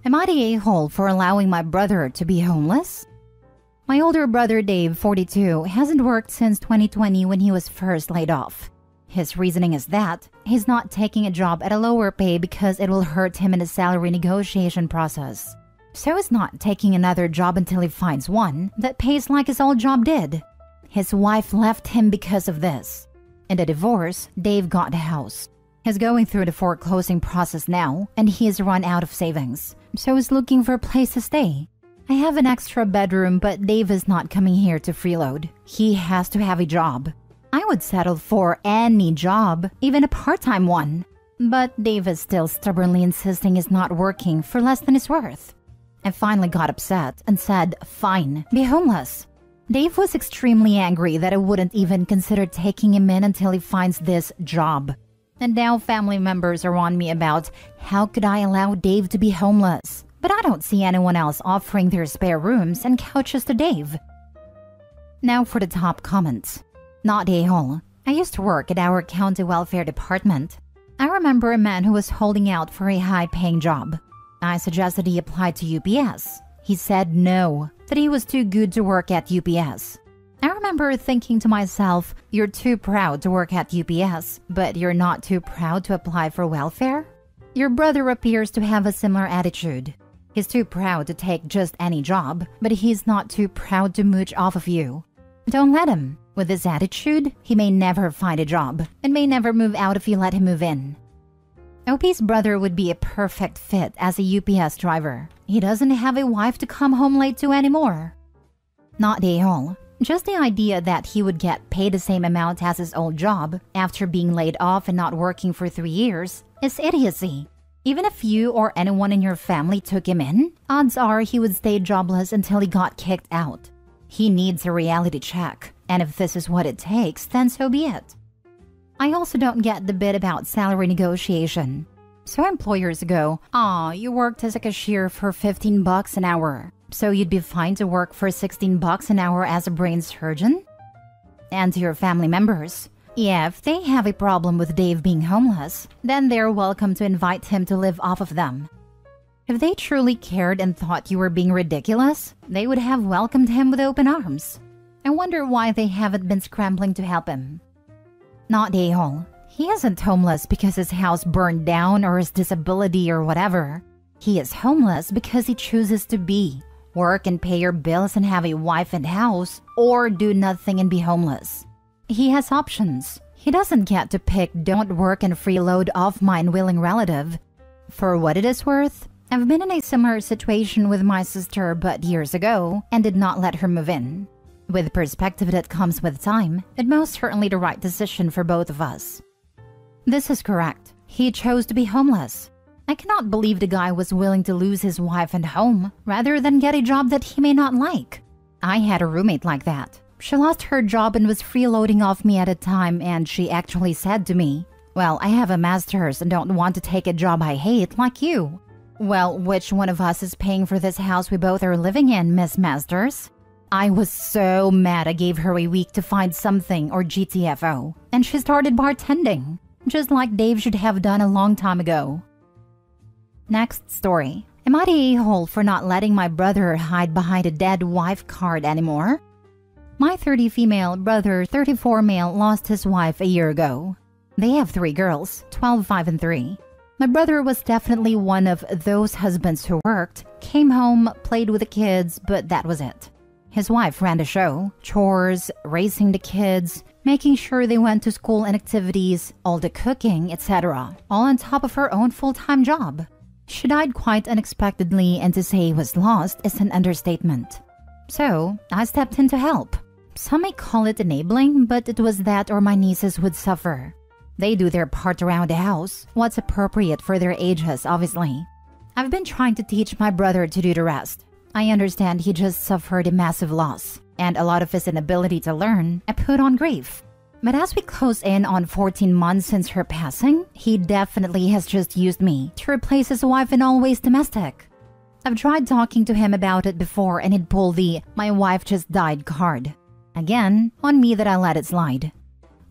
Am I the a-hole for allowing my brother to be homeless? My older brother Dave, 42, hasn't worked since 2020 when he was first laid off. His reasoning is that he's not taking a job at a lower pay because it will hurt him in the salary negotiation process. So he's not taking another job until he finds one that pays like his old job did. His wife left him because of this. In the divorce, Dave got a house. He's going through the foreclosing process now, and he has run out of savings, so he's looking for a place to stay. I have an extra bedroom, but Dave is not coming here to freeload. He has to have a job. I would settle for any job, even a part-time one. But Dave is still stubbornly insisting he's not working for less than his worth. I finally got upset and said, fine, be homeless. Dave was extremely angry that I wouldn't even consider taking him in until he finds this job. And now family members are on me about how could I allow Dave to be homeless? But I don't see anyone else offering their spare rooms and couches to Dave. Now for the top comments. Not a-hole. I used to work at our county welfare department. I remember a man who was holding out for a high-paying job. I suggested he apply to UPS. He said no, that he was too good to work at UPS. I remember thinking to myself, you're too proud to work at UPS, but you're not too proud to apply for welfare? Your brother appears to have a similar attitude. He's too proud to take just any job, but he's not too proud to mooch off of you. Don't let him. With this attitude, he may never find a job and may never move out if you let him move in. OP's brother would be a perfect fit as a UPS driver. He doesn't have a wife to come home late to anymore. Not a-hole. Just the idea that he would get paid the same amount as his old job after being laid off and not working for 3 years is idiocy. Even if you or anyone in your family took him in, odds are he would stay jobless until he got kicked out. He needs a reality check, and if this is what it takes, then so be it. I also don't get the bit about salary negotiation. So employers go, you worked as a cashier for $15 an hour, so you'd be fine to work for $16 an hour as a brain surgeon? And to your family members, yeah, if they have a problem with Dave being homeless, then they're welcome to invite him to live off of them. If they truly cared and thought you were being ridiculous, they would have welcomed him with open arms. I wonder why they haven't been scrambling to help him. Not a-hole. He isn't homeless because his house burned down or his disability or whatever. He is homeless because he chooses to be. Work and pay your bills and have a wife and house, or do nothing and be homeless. He has options. He doesn't get to pick don't work and freeload off my unwilling relative. For what it is worth, I've been in a similar situation with my sister but years ago and did not let her move in. With the perspective that comes with time, it most certainly the right decision for both of us. This is correct. He chose to be homeless. I cannot believe the guy was willing to lose his wife and home rather than get a job that he may not like. I had a roommate like that. She lost her job and was freeloading off me at a time, and she actually said to me, well, I have a master's and don't want to take a job I hate like you. Well, which one of us is paying for this house we both are living in, Miss Masters? I was so mad I gave her a week to find something or GTFO, and she started bartending, just like Dave should have done a long time ago. Next story. Am I the a-hole for not letting my brother hide behind a dead wife card anymore? My 30 female brother, 34 male, lost his wife a year ago. They have 3 girls, 12, 5, and 3. My brother was definitely one of those husbands who worked, came home, played with the kids, but that was it. His wife ran the show, chores, raising the kids, making sure they went to school and activities, all the cooking, etc., all on top of her own full-time job. She died quite unexpectedly, and to say he was lost is an understatement. So, I stepped in to help. Some may call it enabling, but it was that or my nieces would suffer. They do their part around the house, what's appropriate for their ages, obviously. I've been trying to teach my brother to do the rest. I understand he just suffered a massive loss, and a lot of his inability to learn, I put on grief. But as we close in on 14 months since her passing, he definitely has just used me to replace his wife in always domestic. I've tried talking to him about it before and he'd pull the "my wife just died" card. Again, on me that I let it slide.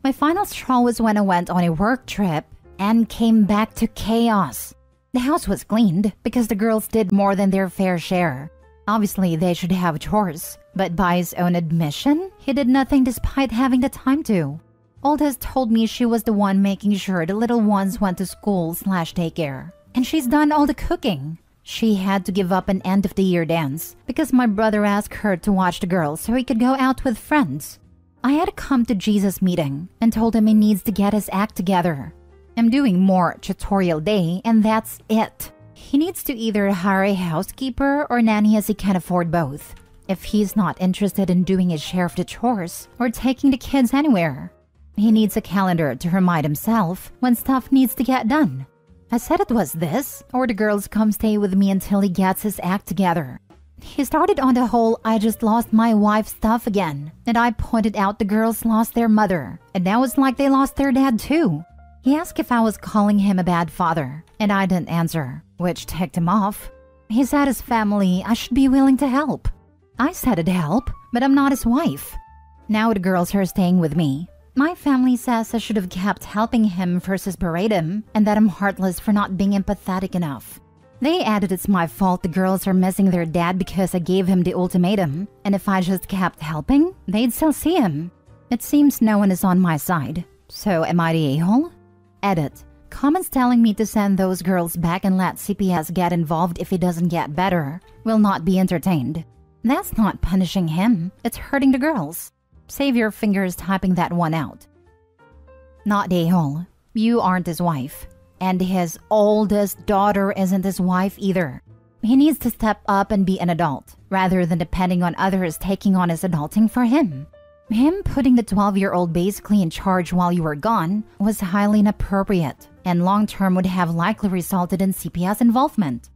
My final straw was when I went on a work trip and came back to chaos. The house was cleaned because the girls did more than their fair share. Obviously, they should have chores, but by his own admission, he did nothing despite having the time to. Oldest told me she was the one making sure the little ones went to school/daycare, and she's done all the cooking. She had to give up an end-of-the-year dance because my brother asked her to watch the girls so he could go out with friends. I had a come-to-Jesus meeting and told him he needs to get his act together. I'm doing more tutorial day, and that's it. He needs to either hire a housekeeper or nanny as he can afford both, if he's not interested in doing his share of the chores or taking the kids anywhere. He needs a calendar to remind himself when stuff needs to get done. I said it was this, or the girls come stay with me until he gets his act together. He started on the whole "I just lost my wife" stuff again, and I pointed out the girls lost their mother, and now it's like they lost their dad too. He asked if I was calling him a bad father, and I didn't answer, which ticked him off. He said his family, I should be willing to help. I said I'd help, but I'm not his wife. Now the girls are staying with me. My family says I should have kept helping him versus berate him, and that I'm heartless for not being empathetic enough. They added it's my fault the girls are missing their dad because I gave him the ultimatum, and if I just kept helping, they'd still see him. It seems no one is on my side. So am I the a-hole? Edit. Comments telling me to send those girls back and let CPS get involved if he doesn't get better will not be entertained. That's not punishing him, it's hurting the girls. Save your fingers typing that one out. Not the a-hole. You aren't his wife. And his oldest daughter isn't his wife either. He needs to step up and be an adult, rather than depending on others taking on his adulting for him. Him putting the 12-year-old basically in charge while you were gone was highly inappropriate, and long-term would have likely resulted in CPS involvement.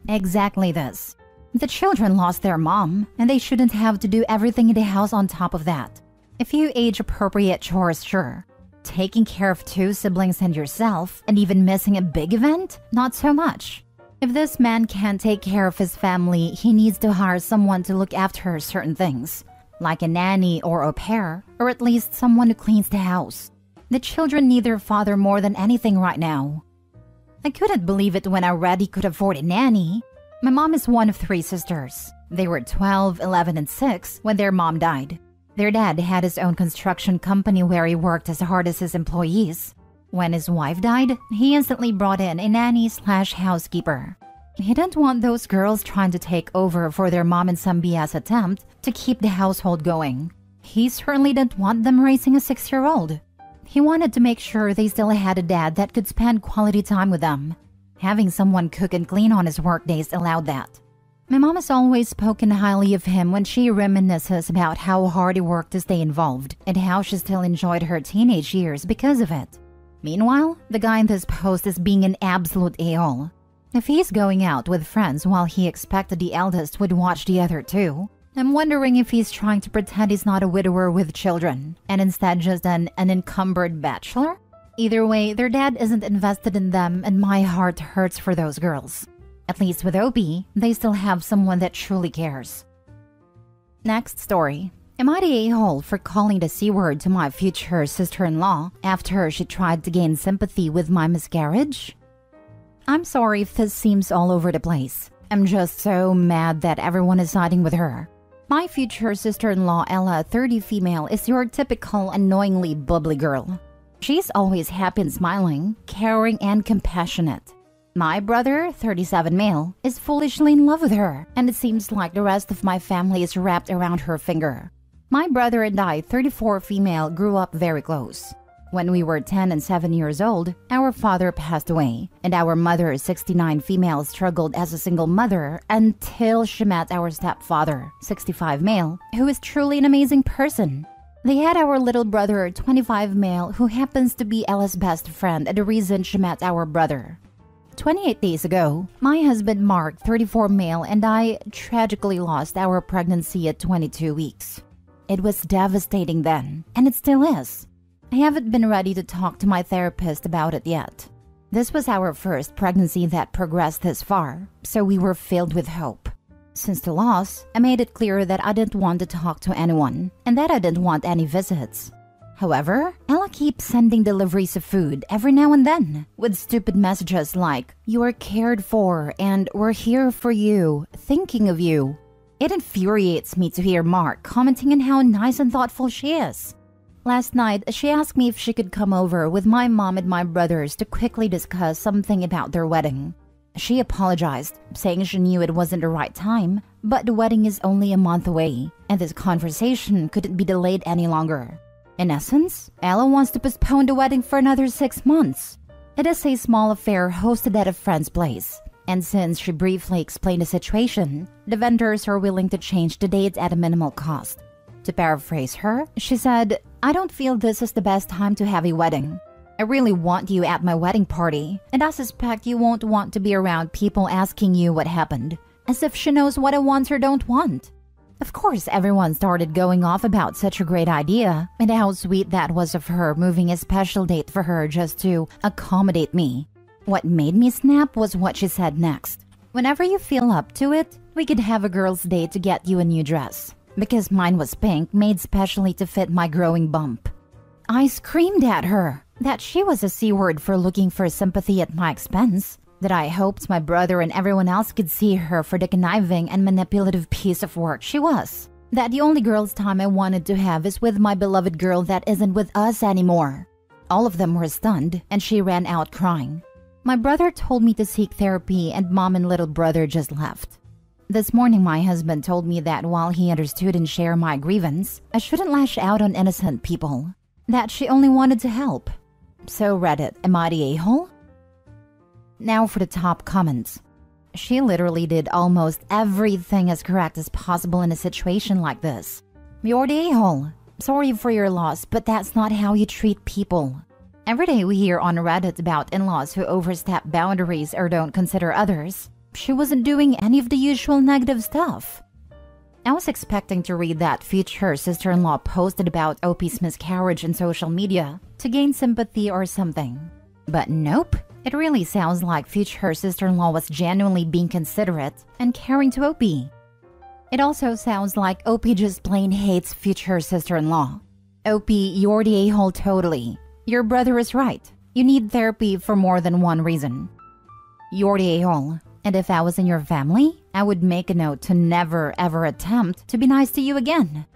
Exactly this. The children lost their mom, and they shouldn't have to do everything in the house on top of that. If you age-appropriate chores, sure. Taking care of 2 siblings and yourself, and even missing a big event? Not so much. If this man can't take care of his family, he needs to hire someone to look after certain things, like a nanny or au pair, or at least someone who cleans the house. The children need their father more than anything right now. I couldn't believe it when I read he could afford a nanny. My mom is one of 3 sisters. They were 12, 11, and 6 when their mom died. Their dad had his own construction company where he worked as hard as his employees. When his wife died, he instantly brought in a nanny/housekeeper. He didn't want those girls trying to take over for their mom in some BS attempt to keep the household going. He certainly didn't want them raising a 6-year-old. He wanted to make sure they still had a dad that could spend quality time with them. Having someone cook and clean on his workdays allowed that. My mom has always spoken highly of him when she reminisces about how hard he worked to stay involved and how she still enjoyed her teenage years because of it. Meanwhile, the guy in this post is being an absolute a-hole. If he's going out with friends while he expected the eldest would watch the other 2, I'm wondering if he's trying to pretend he's not a widower with children and instead just an unencumbered bachelor? Either way, their dad isn't invested in them, and my heart hurts for those girls. At least with Opie, they still have someone that truly cares. Next story. Am I the a-hole for calling the C-word to my future sister-in-law after she tried to gain sympathy with my miscarriage? I'm sorry if this seems all over the place. I'm just so mad that everyone is siding with her. My future sister-in-law, Ella, 30 female, is your typical annoyingly bubbly girl. She's always happy and smiling, caring and compassionate. My brother, 37 male, is foolishly in love with her, and it seems like the rest of my family is wrapped around her finger. My brother and I, 34 female, grew up very close. When we were 10 and 7 years old, our father passed away, and our mother, 69 female, struggled as a single mother until she met our stepfather, 65 male, who is truly an amazing person. They had our little brother, 25 male, who happens to be Ella's best friend and the reason she met our brother. 28 days ago, my husband Mark, 34 male, and I tragically lost our pregnancy at 22 weeks. It was devastating then, and it still is. I haven't been ready to talk to my therapist about it yet. This was our first pregnancy that progressed this far, so we were filled with hope. Since the loss, I made it clear that I didn't want to talk to anyone, and that I didn't want any visits. However, Ella keeps sending deliveries of food every now and then with stupid messages like, "You are cared for," and "We're here for you, thinking of you." It infuriates me to hear Mark commenting on how nice and thoughtful she is. Last night, she asked me if she could come over with my mom and my brothers to quickly discuss something about their wedding. She apologized, saying she knew it wasn't the right time, but the wedding is only a month away, and this conversation couldn't be delayed any longer. In essence, Ella wants to postpone the wedding for another 6 months. It is a small affair hosted at a friend's place, and since she briefly explained the situation, the vendors are willing to change the date at a minimal cost. To paraphrase her, she said, "I don't feel this is the best time to have a wedding. I really want you at my wedding party, and I suspect you won't want to be around people asking you what happened, as if she knows what I want or don't want." Of course, everyone started going off about such a great idea, and how sweet that was of her moving a special date for her just to accommodate me. What made me snap was what she said next. "Whenever you feel up to it, we could have a girl's day to get you a new dress, because mine was pink, made specially to fit my growing bump." I screamed at her that she was a C-word for looking for sympathy at my expense, that I hoped my brother and everyone else could see her for the conniving and manipulative piece of work she was, that the only girl's time I wanted to have is with my beloved girl that isn't with us anymore. All of them were stunned, and she ran out crying. My brother told me to seek therapy, and mom and little brother just left. This morning, my husband told me that while he understood and shared my grievance, I shouldn't lash out on innocent people, that she only wanted to help. So Reddit, am I the a-hole? Now for the top comments. She literally did almost everything as correct as possible in a situation like this. "You're the a-hole. Sorry for your loss, but that's not how you treat people." Every day we hear on Reddit about in-laws who overstep boundaries or don't consider others. She wasn't doing any of the usual negative stuff. I was expecting to read that future sister-in-law posted about OP's miscarriage on social media to gain sympathy or something. But nope. It really sounds like future sister-in-law was genuinely being considerate and caring to OP. It also sounds like OP just plain hates future sister-in-law. OP, you're the a-hole totally. Your brother is right. You need therapy for more than one reason. You're the a-hole. And if I was in your family, I would make a note to never ever attempt to be nice to you again.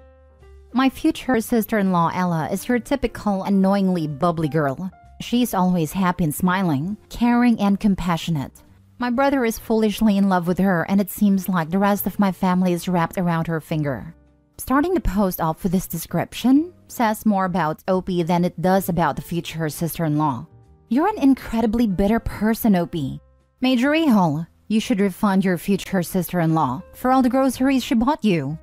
My future sister-in-law Ella is your typical annoyingly bubbly girl. She's always happy and smiling, caring and compassionate. My brother is foolishly in love with her, and it seems like the rest of my family is wrapped around her finger. Starting the post off with this description says more about OP than it does about the future sister-in-law. You're an incredibly bitter person, OP. Major a-hole, you should refund your future sister-in-law for all the groceries she bought you.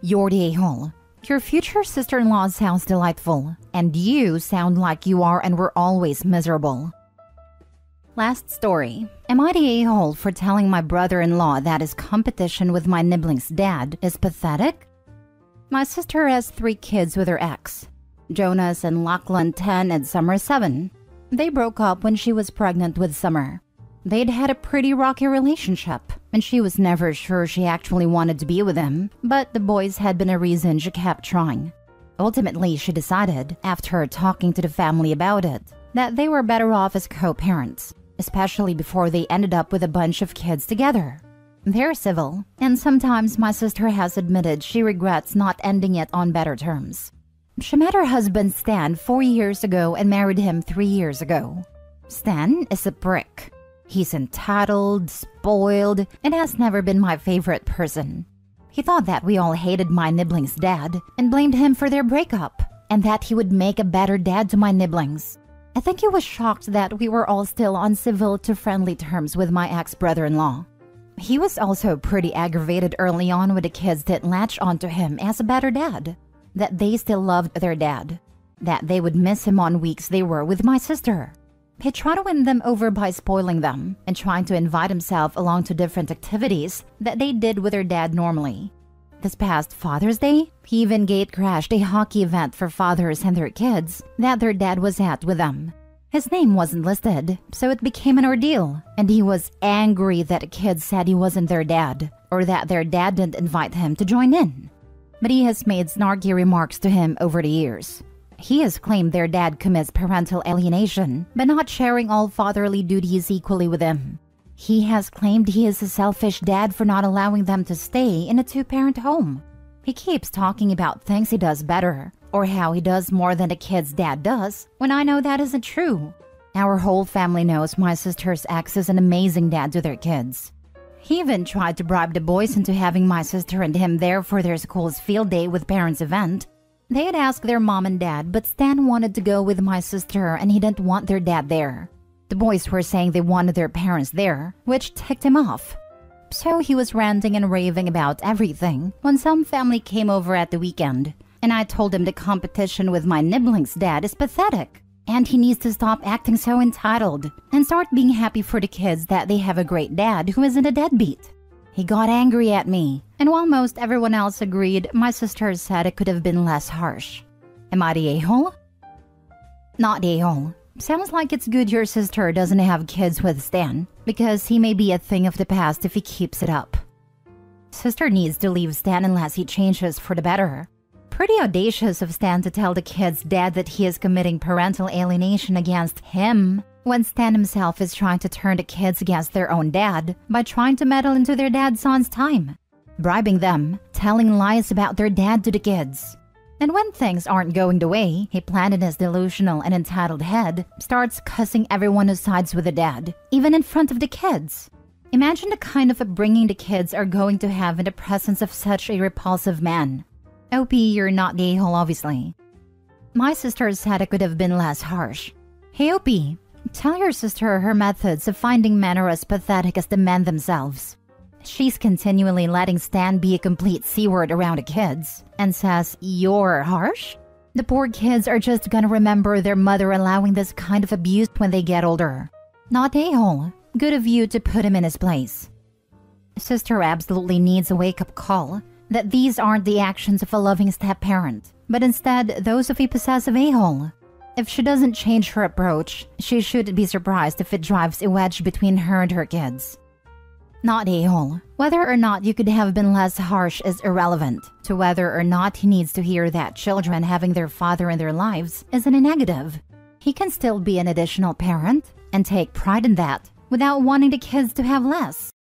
You're the a-hole. Your future sister-in-law sounds delightful, and you sound like you are and were always miserable. Last story. Am I the a-hole for telling my brother-in-law that his competition with my nibbling's dad is pathetic? My sister has 3 kids with her ex, Jonas and Lachlan 10 and Summer 7. They broke up when she was pregnant with Summer. They'd had a pretty rocky relationship, and she was never sure she actually wanted to be with him, but the boys had been a reason she kept trying. Ultimately, she decided, after talking to the family about it, that they were better off as co-parents, especially before they ended up with a bunch of kids together. They're civil, and sometimes my sister has admitted she regrets not ending it on better terms. She met her husband Stan 4 years ago and married him 3 years ago. Stan is a brick. He's entitled, spoiled, and has never been my favorite person. He thought that we all hated my nibbling's dad and blamed him for their breakup, and that he would make a better dad to my nibblings. I think he was shocked that we were all still on civil to friendly terms with my ex-brother-in-law. He was also pretty aggravated early on when the kids didn't latch onto him as a better dad, that they still loved their dad, that they would miss him on weeks they were with my sister. He tried to win them over by spoiling them and trying to invite himself along to different activities that they did with their dad normally. This past Father's Day, he even gate-crashed a hockey event for fathers and their kids that their dad was at with them. His name wasn't listed, so it became an ordeal, and he was angry that the kids said he wasn't their dad, or that their dad didn't invite him to join in. But he has made snarky remarks to him over the years. He has claimed their dad commits parental alienation by not sharing all fatherly duties equally with him. He has claimed he is a selfish dad for not allowing them to stay in a two-parent home. He keeps talking about things he does better, or how he does more than the kid's dad does, when I know that isn't true. Our whole family knows my sister's ex is an amazing dad to their kids. He even tried to bribe the boys into having my sister and him there for their school's field day with parents event. They had asked their mom and dad, but Stan wanted to go with my sister and he didn't want their dad there. The boys were saying they wanted their parents there, which ticked him off. So he was ranting and raving about everything when some family came over at the weekend, and I told him the competition with my nibblings dad is pathetic, and he needs to stop acting so entitled and start being happy for the kids that they have a great dad who isn't a deadbeat. He got angry at me, and while most everyone else agreed, my sister said it could have been less harsh. Am I the a-hole? Not the a-hole. Sounds like it's good your sister doesn't have kids with Stan, because he may be a thing of the past if he keeps it up. Sister needs to leave Stan unless he changes for the better. Pretty audacious of Stan to tell the kid's dad that he is committing parental alienation against him, when Stan himself is trying to turn the kids against their own dad by trying to meddle into their dad's son's time, bribing them, telling lies about their dad to the kids. And when things aren't going the way he planned in his delusional and entitled head, starts cussing everyone who sides with the dad, even in front of the kids. Imagine the kind of upbringing the kids are going to have in the presence of such a repulsive man. OP, you're not the a-hole, obviously. My sister said it could have been less harsh. Hey OP, tell your sister her methods of finding men are as pathetic as the men themselves. She's continually letting Stan be a complete C-word around the kids, and says, you're harsh? The poor kids are just gonna remember their mother allowing this kind of abuse when they get older. Not a-hole. Good of you to put him in his place. Sister absolutely needs a wake-up call that these aren't the actions of a loving step-parent, but instead those of a possessive a-hole. If she doesn't change her approach, she shouldn't be surprised if it drives a wedge between her and her kids. Not a-hole. Whether or not you could have been less harsh is irrelevant to whether or not he needs to hear that children having their father in their lives isn't a negative. He can still be an additional parent and take pride in that without wanting the kids to have less.